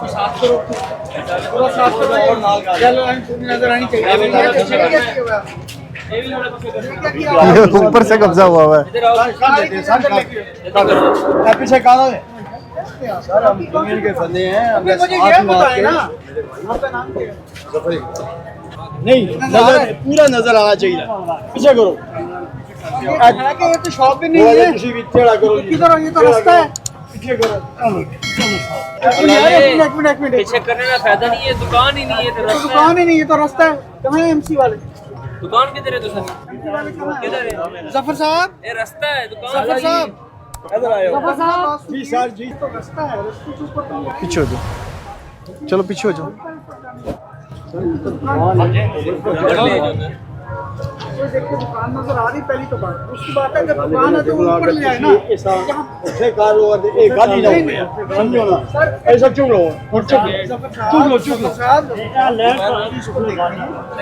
साफ करो, पूरा साफ करो और नाल चलो नजर आनी चाहिए। ये ऊपर से कब्जा हुआ है। पीछे कहाँ है सर? हम जमीन के बंदे हैं, हमें साथ में ना आपका नाम क्या है? नहीं नजर पूरा नजर आना चाहिए। पीछे करो, ये तो शॉप भी नहीं है, किसी भी टेढ़ा करो, किधर ये तो रास्ता है। पीछे करो, एक मिनट पीछे करने का फायदा नहीं है, दुकान ही नहीं है तो रास्ता दुकान ही नहीं है तो रास्ता है। कहाँ है एमसी वाले? दुकान किधर है? तो सर किधर है? जफर साहब, ये रास्ता है दुकान जफर साहब, इधर आए हो। जफर साहब जी सर जी, तो रास्ता है, रास्ते के ऊपर तो पीछे हो जाओ, चलो पीछे हो जाओ। देखिए दुकान नजर आ रही पहली तो बात, उसकी बात है जब दुकान है तो ऊपर ले आए ना। एक गाली ना समझो ना ऐसा चुप रहो, चुप लो।